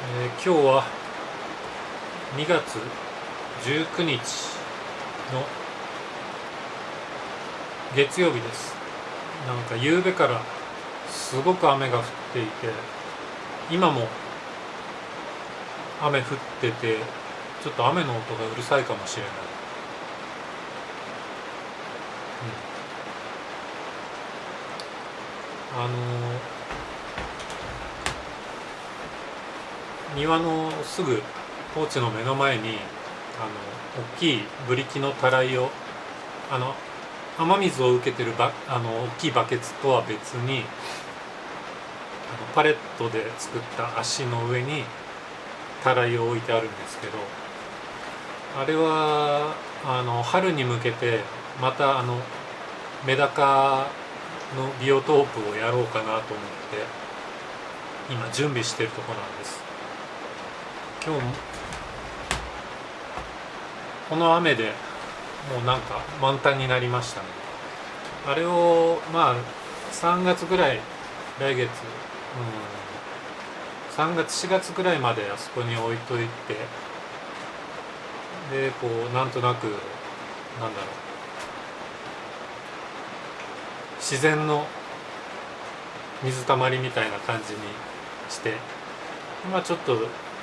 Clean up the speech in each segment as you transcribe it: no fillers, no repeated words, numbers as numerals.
今日は2月19日の月曜日です。なんか夕べからすごく雨が降っていて、今も雨降ってて、ちょっと雨の音がうるさいかもしれない。庭のすぐポーチの目の前に大きいブリキのたらいを雨水を受けてる大きいバケツとは別にパレットで作った足の上にたらいを置いてあるんですけど、あれは春に向けてまたメダカのビオトープをやろうかなと思って今準備しているところなんです。今日もこの雨でもうなんか満タンになりましたね。あれを3月ぐらい、来月、3月4月ぐらいまであそこに置いといて、でこうなんとなく自然の水たまりみたいな感じにして、ちょっと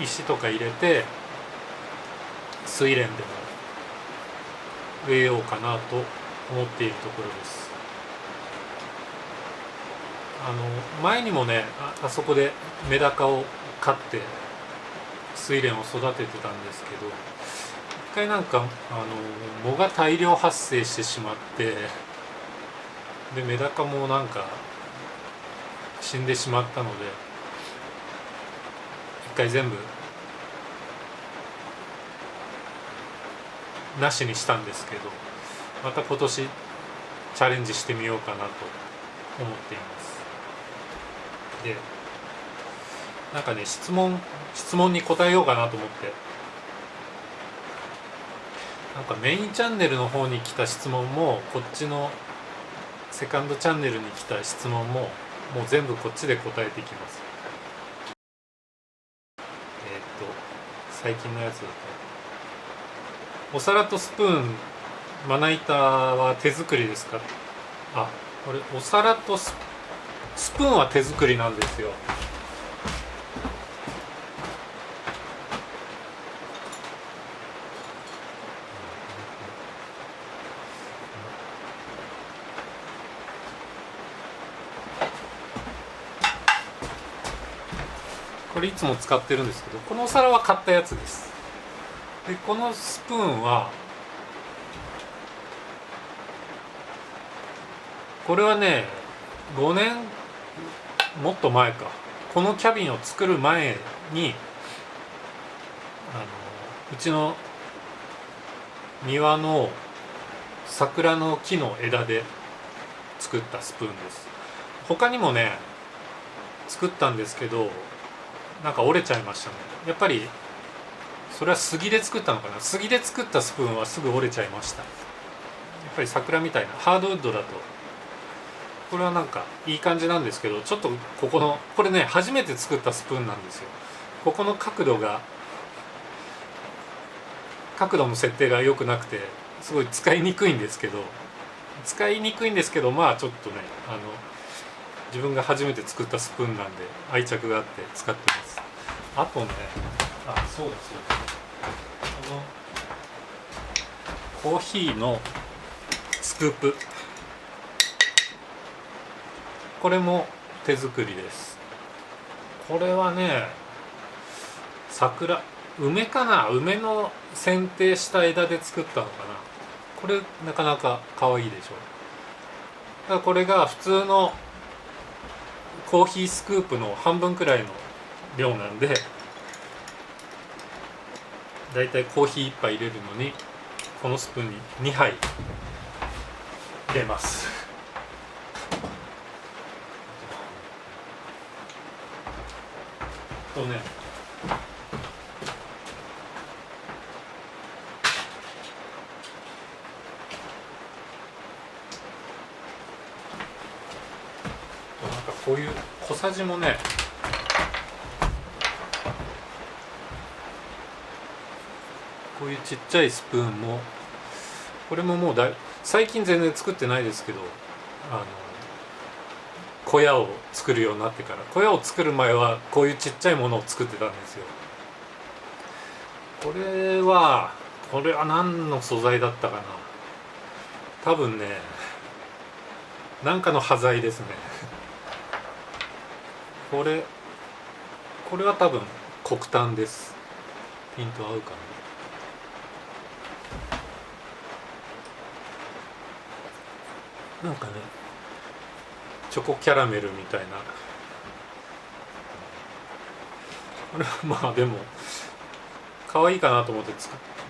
石とか入れて睡蓮でも植えようかなと思っているところです。前にもね、あそこでメダカを飼って睡蓮を育ててたんですけど、一回藻が大量発生してしまって、でメダカも死んでしまったので一回全部なしにしたんですけど、また今年チャレンジしてみようかなと思っています。で質問に答えようかなと思って、メインチャンネルの方に来た質問もこっちのセカンドチャンネルに来た質問ももう全部こっちで答えていきます。最近のやつだとお皿とスプーン、まな板は手作りですか？これお皿とスプーンは手作りなんですよ。これいつも使ってるんですけど、このお皿は買ったやつです。でこのスプーンはこれはね、5年もっと前か、このキャビンを作る前にうちの庭の桜の木の枝で作ったスプーンです。他にもね作ったんですけど折れちゃいましたね。やっぱりそれは杉で作ったのかな。杉で作ったスプーンはすぐ折れちゃいました。やっぱり桜みたいなハードウッドだとこれはいい感じなんですけど、ちょっとこれね初めて作ったスプーンなんですよ。ここの角度の設定が良くなくてすごい使いにくいんですけどちょっとね自分が初めて作ったスプーンなんで愛着があって使ってます。あとね、そうだこのコーヒーのスクープ、これも手作りです。これはね梅の剪定した枝で作ったのかな。これなかなか可愛いでしょ。だからこれが普通のコーヒースクープの半分くらいの量なんで、だいたいコーヒー1杯入れるのにこのスプーンに2杯入れます。こういう小さじもねこういうちっちゃいスプーンも、これももう最近全然作ってないですけど、小屋を作るようになってから、小屋を作る前はこういうちっちゃいものを作ってたんですよ。これは何の素材だったかな。多分ね、なんかの端材ですね。これは多分黒炭です。ピント合うかな。なんかね、チョコキャラメルみたいな。これはまあでも可愛いかなと思って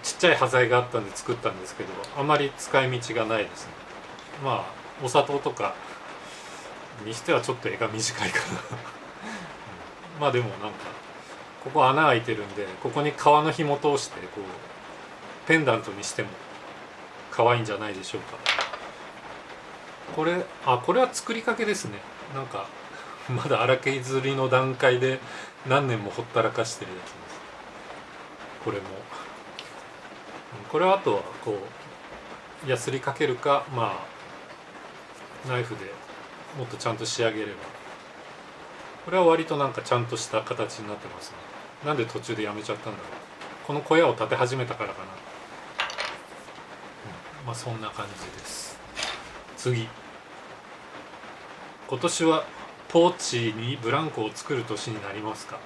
ちっちゃい端材があったんで作ったんですけど、あまり使い道がないですね。まあお砂糖とかにしてはちょっと絵が短いかな。まあでもなんかここ穴開いてるんで、ここに革の紐通してこうペンダントにしても可愛いんじゃないでしょうか。これは作りかけですね。なんかまだ荒削りの段階で何年もほったらかしてるやつです。これはあとはこうやすりかけるか、まあナイフでもっとちゃんと仕上げれば。これは割となんかちゃんとした形になってますね。なんで途中でやめちゃったんだろう。この小屋を建て始めたからかな。まあそんな感じです。次、今年はポーチにブランコを作る年になりますか。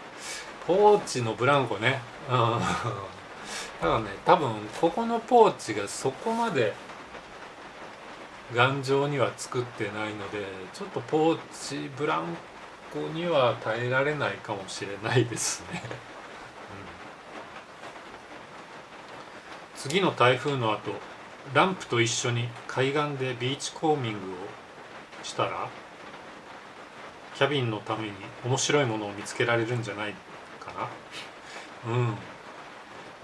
ポーチのブランコね。ただね、多分ここのポーチがそこまで頑丈には作ってないので、ちょっとポーチブランコには耐えられないかもしれないですね。次の台風の後、ランプと一緒に海岸でビーチコーミングをしたら、キャビンのために面白いものを見つけられるんじゃないかな。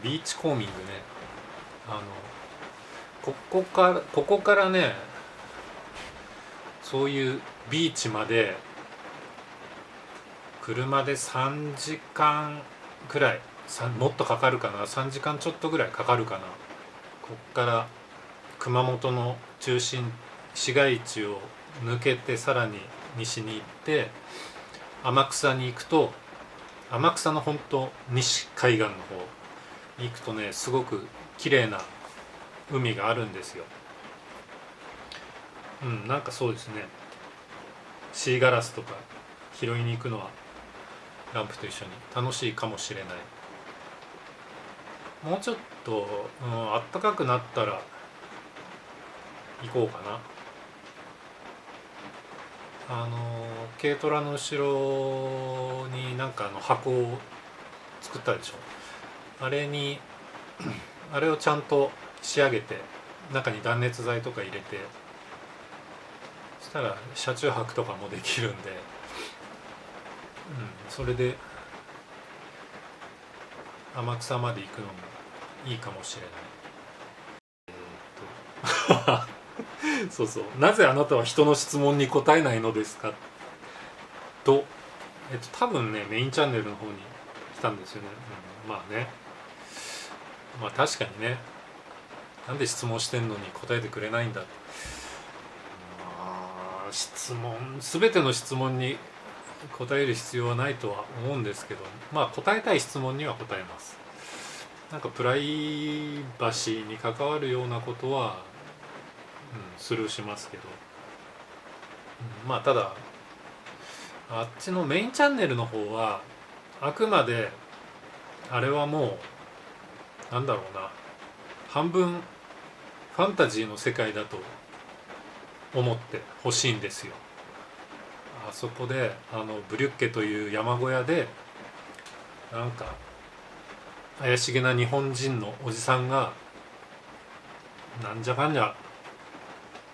ビーチコーミングね。ここからね、そういうビーチまで車で3時間くらい、もっとかかるかな、3時間ちょっとぐらいかかるかな。こっから熊本の中心市街地を抜けてさらに西に行って天草に行くと、天草の本当西海岸の方に行くとね、すごく綺麗な海があるんですよ。なんかそうですね、シーガラスとか拾いに行くのはランプと一緒に楽しいかもしれない。もうちょっと、あったかくなったら行こうかな。軽トラの後ろになんか箱を作ったでしょ。あれをちゃんと仕上げて中に断熱材とか入れて、そしたら車中泊とかもできるんで、それで天草まで行くのもいいかもしれない。そうそう、なぜあなたは人の質問に答えないのですかと、多分ねメインチャンネルの方に来たんですよね。まあね、まあ確かにね、なんで質問してんのに答えてくれないんだ。全ての質問に答える必要はないとは思うんですけど、まあ答えたい質問には答えます。なんかプライバシーに関わるようなことは、スルーしますけど、まあただあっちのメインチャンネルの方はあくまであれはもうなんだろうな、半分ファンタジーの世界だと思ってほしいんですよ。あそこでブリュッケという山小屋でなんか怪しげな日本人のおじさんがなんじゃかんじゃ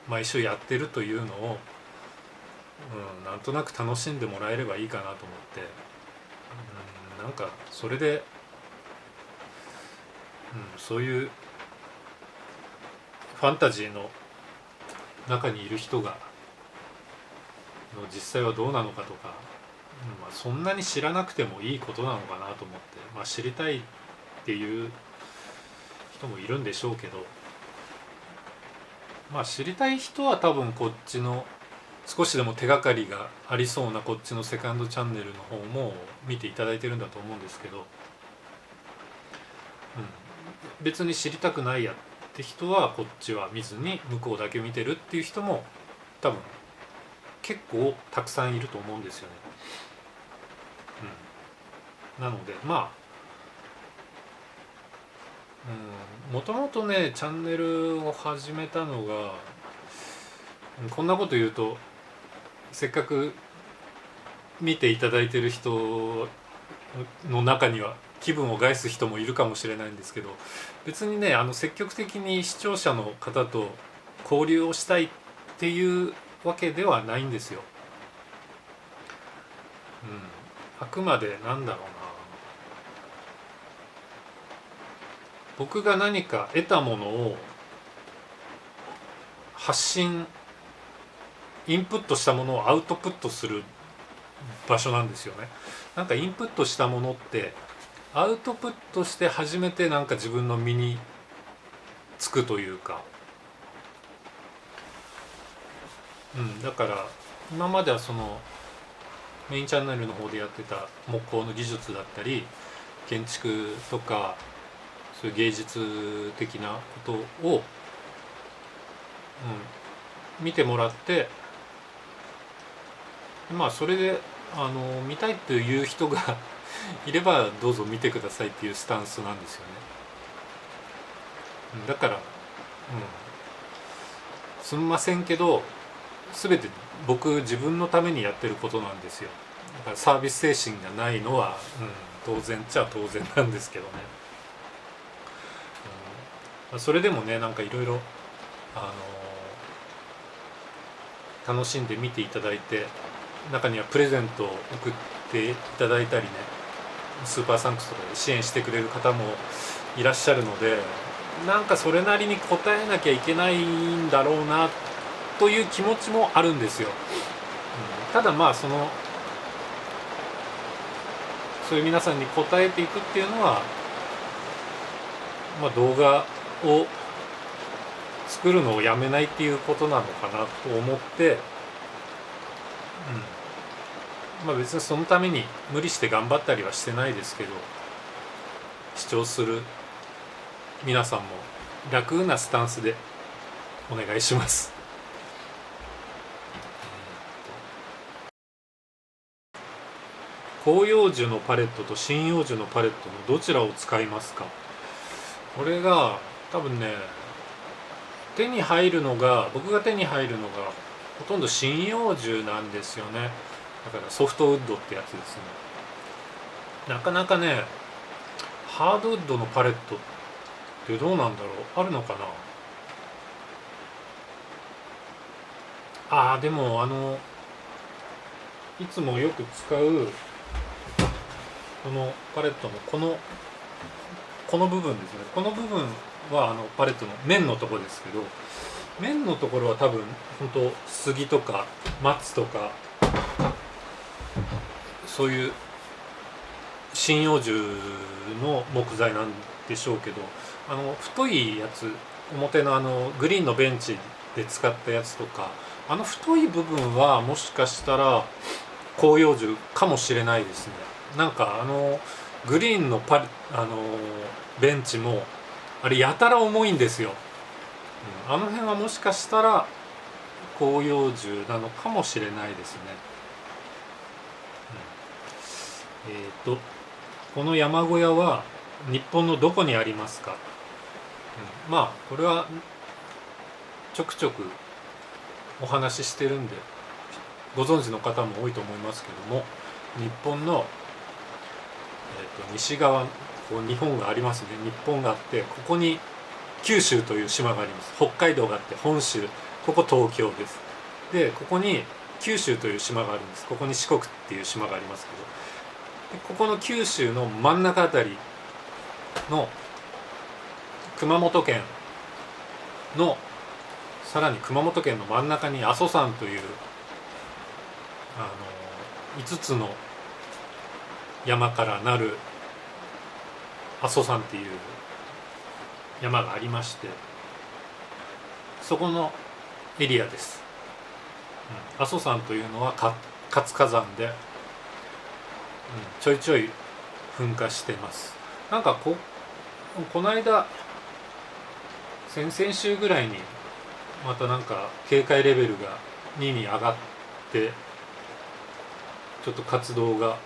毎週やってるというのを、なんとなく楽しんでもらえればいいかなと思って、なんかそれで、そういうファンタジーの中にいる人がの実際はどうなのかとか、そんなに知らなくてもいいことなのかなと思って、知りたいっていう人もいるんでしょうけど、まあ知りたい人は多分こっちの少しでも手がかりがありそうなこっちのセカンドチャンネルの方も見ていただいてるんだと思うんですけど、別に知りたくないやって人はこっちは見ずに向こうだけ見てるっていう人も多分結構たくさんいると思うんですよね。なのでまあもともとねチャンネルを始めたのが、こんなこと言うとせっかく見ていただいてる人の中には気分を害す人もいるかもしれないんですけど、別にね積極的に視聴者の方と交流をしたいっていうわけではないんですよ。あくまでなんだろうな、僕が何か得たものを発信インプットしたものをアウトプットする場所なんですよね。なんかインプットしたものってアウトプットして初めてなんか自分の身につくというか、だから今まではそのメインチャンネルの方でやってた木工の技術だったり建築とかそういう芸術的なことを、見てもらって、まあそれで見たいという人がいればどうぞ見てくださいっていうスタンスなんですよね。だから、すみませんけど全て自分のためにやってることなんですよ。だからサービス精神がないのは、当然っちゃ当然なんですけどね。それでもねなんかいろいろ楽しんで見ていただいて、中にはプレゼントを送っていただいたりね、スーパーサンクスとかで支援してくれる方もいらっしゃるので、なんかそれなりに応えなきゃいけないんだろうなという気持ちもあるんですよ。ただまあそういう皆さんに応えていくっていうのは、動画を作るのをやめないっていうことなのかなと思って、別にそのために無理して頑張ったりはしてないですけど、視聴する皆さんも楽なスタンスでお願いします。広葉樹のパレットと針葉樹のパレットのどちらを使いますか？これが多分ね僕が手に入るのがほとんど針葉樹なんですよね。だからソフトウッドってやつですね。なかなかねハードウッドのパレットってどうなんだろう、あるのかな。でもいつもよく使うこのパレットのこの部分ですね。この部分はパレットの面のところですけど、面のところは多分本当杉とか松とかそういう針葉樹の木材なんでしょうけど、太いやつ、表のグリーンのベンチで使ったやつとか、太い部分はもしかしたら広葉樹かもしれないですね。なんかグリーンのベンチもあれやたら重いんですよ。あの辺はもしかしたら広葉樹なのかもしれないですね。この山小屋は日本のどこにありますか？これはちょくちょくお話ししてるんでご存知の方も多いと思いますけども、日本の、西側、日本がありますね。日本があって、ここに九州という島があります。北海道があって本州、ここ東京です。でここに九州という島があるんです。ここに四国っていう島がありますけど、でここの九州の真ん中あたりの熊本県のさらに熊本県の真ん中に阿蘇山という5つの山からなる阿蘇山っていう山がありまして、そこのエリアです。阿蘇山というのは活火山で、ちょいちょい噴火してます。なんかこの間先々週ぐらいにまたなんか警戒レベルが2に上がって、ちょっと活動が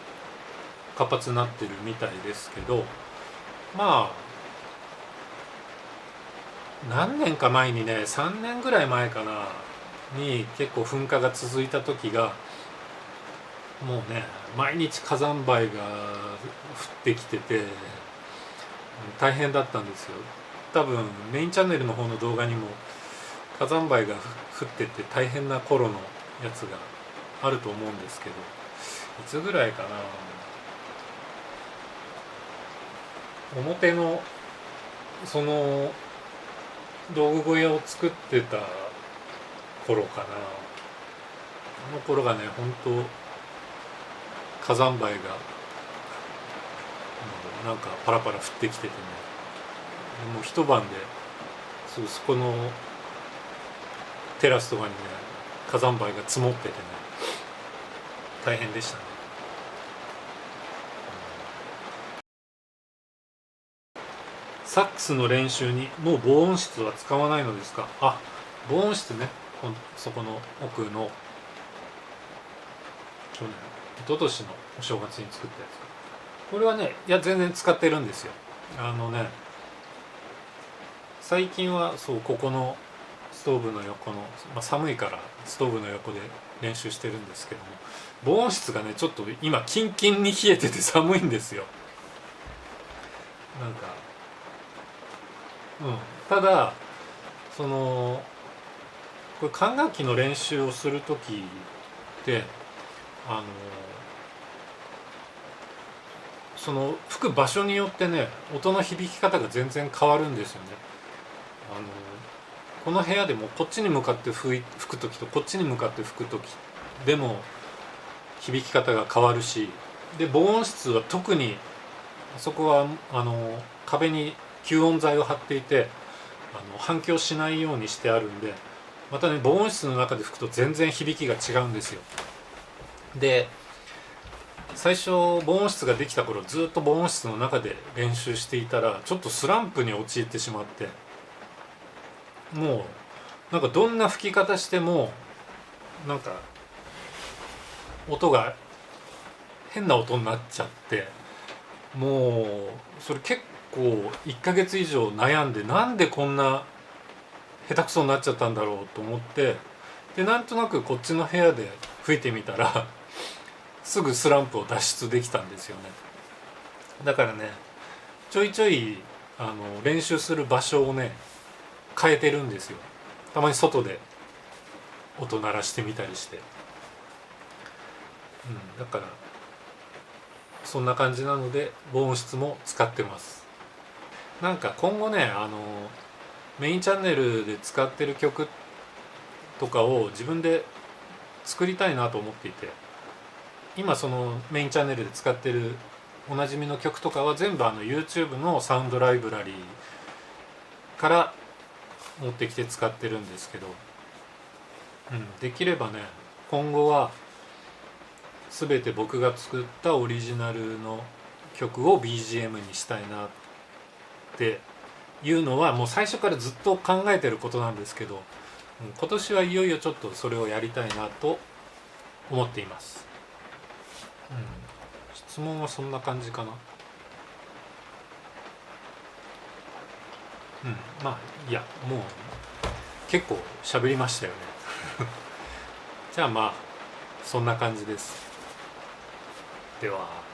活発になってるみたいですけど、まあ何年か前にね、3年ぐらい前かなに結構噴火が続いた時が、もうね毎日火山灰が降ってきてて大変だったんですよ。多分メインチャンネルの方の動画にも火山灰が降ってて大変な頃のやつがあると思うんですけど、いつぐらいかな、表のその道具小屋を作ってた頃かな。あの頃がね、本当火山灰がなんかパラパラ降ってきててね、もう一晩でそこのテラスとかにね火山灰が積もっててね、大変でしたね。サックスの練習にもう防音室は使わないのですか？あ、防音室ね、そこの奥の去年一昨年のお正月に作ったやつ、これはね、いや全然使ってるんですよ。最近はそうここのストーブの横の、寒いからストーブの横で練習してるんですけども、防音室がねちょっと今キンキンに冷えてて寒いんですよ。なんかただこれ管楽器の練習をする時ってその吹く場所によってね音の響き方が全然変わるんですよね。この部屋でもこっちに向かって吹く時とこっちに向かって吹く時でも響き方が変わるし、で防音室は特にそこは壁に吸音材を貼っていて反響しないようにしてあるんで、またね防音室の中で吹くと全然響きが違うんですよ。で最初防音室ができた頃ずっと防音室の中で練習していたらちょっとスランプに陥ってしまって、もうなんかどんな吹き方してもなんか音が変な音になっちゃって、もうそれ結構1ヶ月以上悩んで、なんでこんな下手くそになっちゃったんだろうと思って、でなんとなくこっちの部屋で吹いてみたらすぐスランプを脱出できたんですよね。だからねちょいちょい練習する場所をね変えてるんですよ。たまに外で音鳴らしてみたりして、だからそんな感じなので防音室も使ってます。なんか今後ねメインチャンネルで使ってる曲とかを自分で作りたいなと思っていて、今そのメインチャンネルで使ってるおなじみの曲とかは全部YouTube のサウンドライブラリーから持ってきて使ってるんですけど、できればね今後は全て僕が作ったオリジナルの曲を BGM にしたいなっていうのはもう最初からずっと考えてることなんですけど、今年はいよいよちょっとそれをやりたいなと思っています。質問はそんな感じかな。まあいやもう結構喋りましたよねじゃあまあそんな感じです。では。